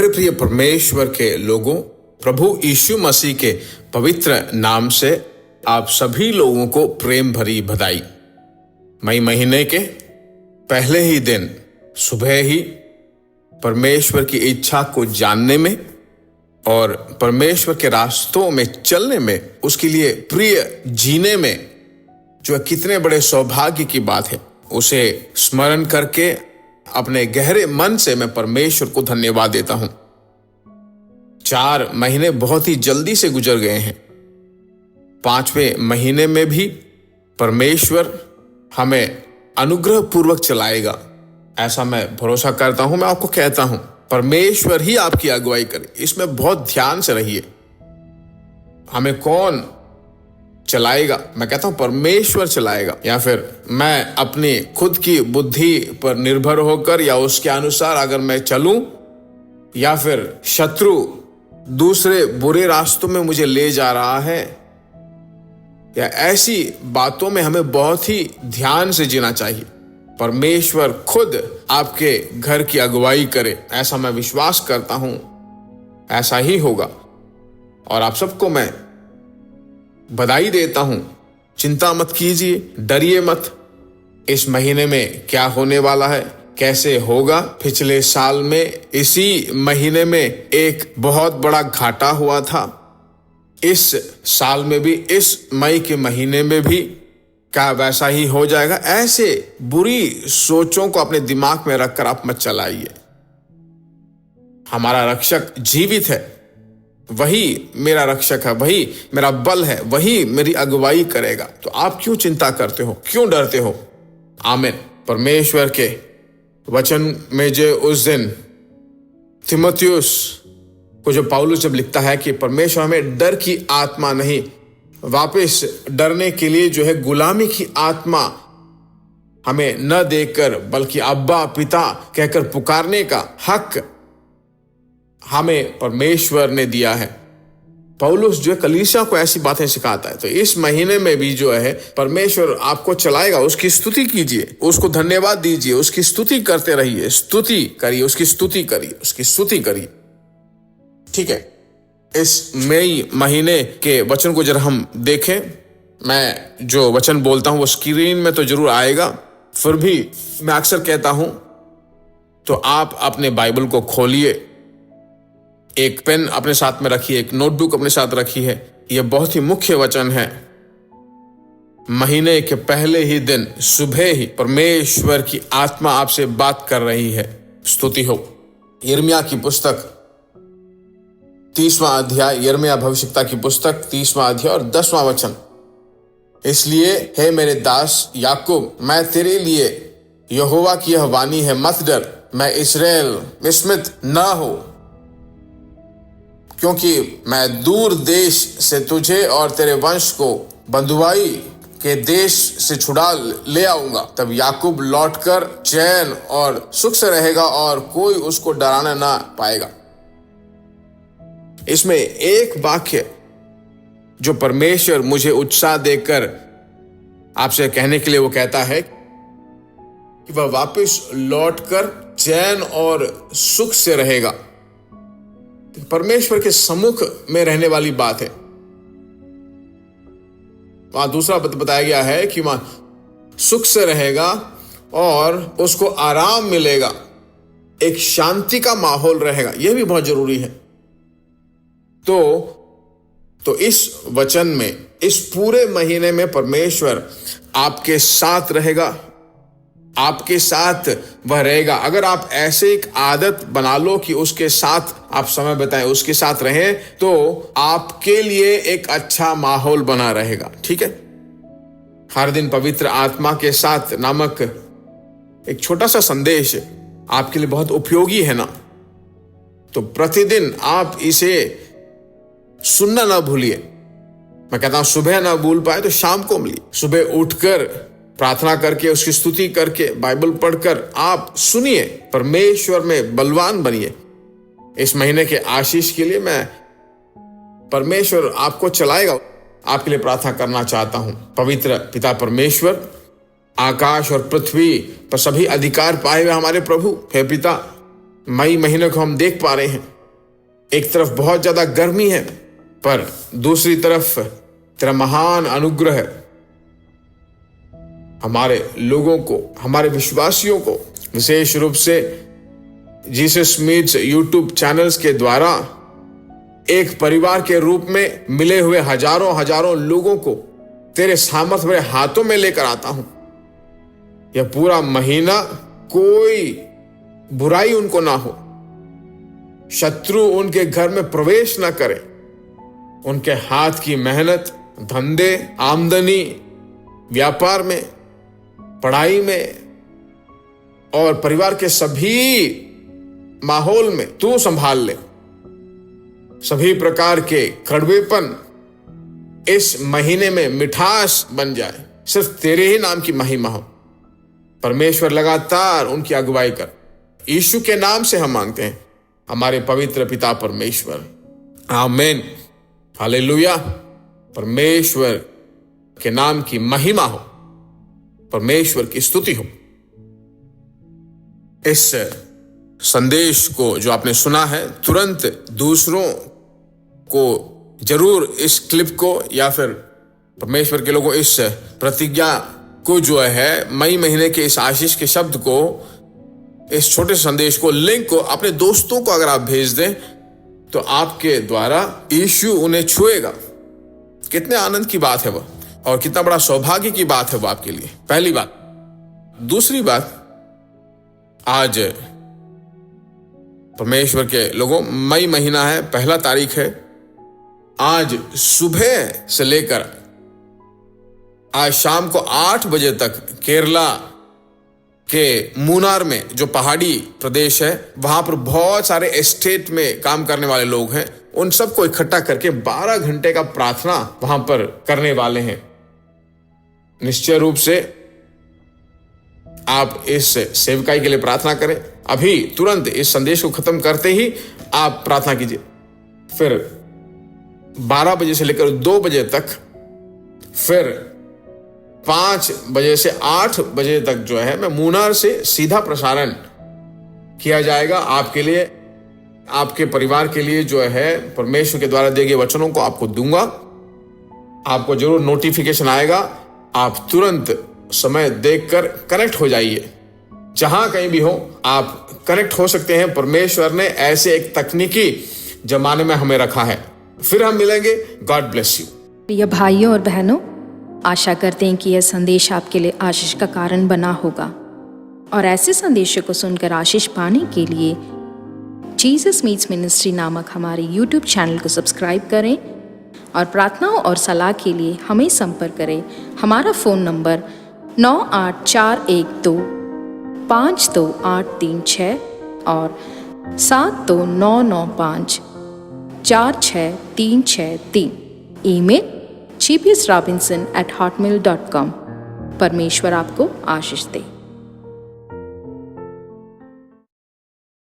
मेरे प्रिय परमेश्वर के लोगों, प्रभु यीशु मसीह के पवित्र नाम से आप सभी लोगों को प्रेम भरी बधाई। मई महीने के पहले ही दिन सुबह ही परमेश्वर की इच्छा को जानने में और परमेश्वर के रास्तों में चलने में, उसके लिए प्रिय जीने में, जो कितने बड़े सौभाग्य की बात है, उसे स्मरण करके अपने गहरे मन से मैं परमेश्वर को धन्यवाद देता हूं। 4 महीने बहुत ही जल्दी से गुजर गए हैं। 5वें महीने में भी परमेश्वर हमें अनुग्रह पूर्वक चलाएगा, ऐसा मैं भरोसा करता हूं। मैं आपको कहता हूं, परमेश्वर ही आपकी अगुवाई करे, इसमें बहुत ध्यान से रहिए। हमें कौन चलाएगा? मैं कहता हूं परमेश्वर चलाएगा, या फिर मैं अपनी खुद की बुद्धि पर निर्भर होकर या उसके अनुसार अगर मैं चलूं, या फिर शत्रु दूसरे बुरे रास्तों में मुझे ले जा रहा है, या ऐसी बातों में हमें बहुत ही ध्यान से जीना चाहिए। परमेश्वर खुद आपके घर की अगुवाई करे, ऐसा मैं विश्वास करता हूं, ऐसा ही होगा। और आप सबको मैं बधाई देता हूं। चिंता मत कीजिए, डरिए मत। इस महीने में क्या होने वाला है, कैसे होगा? पिछले साल में इसी महीने में एक बहुत बड़ा घाटा हुआ था। इस साल में भी, इस मई के महीने में भी क्या वैसा ही हो जाएगा? ऐसे बुरी सोचों को अपने दिमाग में रखकर आप मत चलाइए। हमारा रक्षक जीवित है, वही मेरा रक्षक है, वही मेरा बल है, वही मेरी अगुवाई करेगा। तो आप क्यों चिंता करते हो, क्यों डरते हो? आमीन। परमेश्वर के वचन में जो उस दिन तीमुथियुस को जो पौलुस जब लिखता है कि परमेश्वर हमें डर की आत्मा नहीं, वापस डरने के लिए जो है गुलामी की आत्मा हमें न देकर, बल्कि अब्बा पिता कहकर पुकारने का हक हमें परमेश्वर ने दिया है। पौलुस जो है कलीसिया को ऐसी बातें सिखाता है। तो इस महीने में भी जो है परमेश्वर आपको चलाएगा। उसकी स्तुति कीजिए, उसको धन्यवाद दीजिए, उसकी स्तुति करते रहिए, स्तुति करिए, उसकी स्तुति करिए, उसकी स्तुति करिए। ठीक है, इस मई महीने के वचन को जरा हम देखें। मैं जो वचन बोलता हूं वो स्क्रीन में तो जरूर आएगा, फिर भी मैं अक्सर कहता हूं तो आप अपने बाइबल को खोलिए, एक पेन अपने साथ में रखिए, एक नोटबुक अपने साथ रखी है। यह बहुत ही मुख्य वचन है। महीने के पहले ही दिन सुबह ही परमेश्वर की आत्मा आपसे बात कर रही है। स्तुति हो। यिर्मयाह की पुस्तक 30वां अध्याय, यिर्मयाह भविष्यवक्ता की पुस्तक 30वां अध्याय और 10वां वचन। इसलिए हे मेरे दास याकूब, मैं तेरे लिए यहोवा की यह वाणी है, मत डर, मैं इस्राएल विस्मित न हो, क्योंकि मैं दूर देश से तुझे और तेरे वंश को बंधुआई के देश से छुड़ा ले आऊंगा। तब याकूब लौटकर चैन और सुख से रहेगा और कोई उसको डराना ना पाएगा। इसमें एक वाक्य जो परमेश्वर मुझे उत्साह देकर आपसे कहने के लिए वो कहता है कि वह वापस लौटकर चैन और सुख से रहेगा। परमेश्वर के सम्मुख में रहने वाली बात है। वहां दूसरा बताया गया है कि वहां सुख से रहेगा और उसको आराम मिलेगा, एक शांति का माहौल रहेगा। यह भी बहुत जरूरी है। तो इस वचन में, इस पूरे महीने में परमेश्वर आपके साथ रहेगा, आपके साथ वह रहेगा। अगर आप ऐसे एक आदत बना लो कि उसके साथ आप समय बिताएं, उसके साथ रहें, तो आपके लिए एक अच्छा माहौल बना रहेगा। ठीक है, हर दिन पवित्र आत्मा के साथ नामक एक छोटा सा संदेश आपके लिए बहुत उपयोगी है ना। तो प्रतिदिन आप इसे सुनना ना भूलिए। मैं कहता हूं सुबह ना भूल पाए तो शाम को मिलिए। सुबह उठकर प्रार्थना करके, उसकी स्तुति करके, बाइबल पढ़कर आप सुनिए, परमेश्वर में बलवान बनिए। इस महीने के आशीष के लिए मैं परमेश्वर आपको चलाएगा, आपके लिए प्रार्थना करना चाहता हूं। पवित्र पिता परमेश्वर, आकाश और पृथ्वी पर सभी अधिकार पाए हुए हमारे प्रभु, हे पिता, मई महीने को हम देख पा रहे हैं, एक तरफ बहुत ज्यादा गर्मी है, पर दूसरी तरफ तेरा महान अनुग्रह है हमारे लोगों को, हमारे विश्वासियों को, विशेष रूप से जीसस मीट्स यूट्यूब चैनल्स के द्वारा एक परिवार के रूप में मिले हुए हजारों हजारों लोगों को तेरे सामर्थ भरे हाथों में लेकर आता हूं। यह पूरा महीना कोई बुराई उनको ना हो, शत्रु उनके घर में प्रवेश ना करे, उनके हाथ की मेहनत, धंधे, आमदनी, व्यापार में, पढ़ाई में और परिवार के सभी माहौल में तू संभाल ले। सभी प्रकार के कड़वेपन इस महीने में मिठास बन जाए, सिर्फ तेरे ही नाम की महिमा हो। परमेश्वर लगातार उनकी अगुवाई कर, यीशु के नाम से हम मांगते हैं हमारे पवित्र पिता परमेश्वर, आमीन, हालेलुया। परमेश्वर के नाम की महिमा हो, परमेश्वर की स्तुति हो। इस संदेश को जो आपने सुना है, तुरंत दूसरों को जरूर इस क्लिप को या फिर परमेश्वर के लोगों इस प्रतिज्ञा को जो है, मई महीने के इस आशीष के शब्द को, इस छोटे संदेश को, लिंक को अपने दोस्तों को अगर आप भेज दें तो आपके द्वारा यीशु उन्हें छुएगा। कितने आनंद की बात है वह, और कितना बड़ा सौभाग्य की बात है वो आपके लिए, पहली बात। दूसरी बात, आज परमेश्वर के लोगों, मई महीना है, 1 तारीख है। आज सुबह से लेकर आज शाम को 8 बजे तक केरला के मूनार में, जो पहाड़ी प्रदेश है, वहां पर बहुत सारे एस्टेट में काम करने वाले लोग हैं, उन सबको इकट्ठा करके 12 घंटे का प्रार्थना वहां पर करने वाले हैं। निश्चय रूप से आप इस सेवकाई के लिए प्रार्थना करें। अभी तुरंत इस संदेश को खत्म करते ही आप प्रार्थना कीजिए। फिर 12 बजे से लेकर 2 बजे तक, फिर 5 बजे से 8 बजे तक जो है, मैं मूनार से सीधा प्रसारण किया जाएगा आपके लिए, आपके परिवार के लिए जो है, परमेश्वर के द्वारा दिए गए वचनों को आपको दूंगा। आपको जरूर नोटिफिकेशन आएगा, आप तुरंत समय देखकर कनेक्ट हो जाइए। जहां कहीं भी हो आप कनेक्ट हो सकते हैं। परमेश्वर ने ऐसे एक तकनीकी जमाने में हमें रखा है। फिर हम मिलेंगे। God bless you. प्रिय भाइयों और बहनों, आशा करते हैं कि यह संदेश आपके लिए आशीष का कारण बना होगा, और ऐसे संदेशों को सुनकर आशीष पाने के लिए जीसस मीट्स मिनिस्ट्री नामक हमारे यूट्यूब चैनल को सब्सक्राइब करें, और प्रार्थनाओं और सलाह के लिए हमें संपर्क करें। हमारा फ़ोन नंबर 9841252836 और 7299546363। Email gbsrobinson@hotmail.com। परमेश्वर आपको आशीष दे।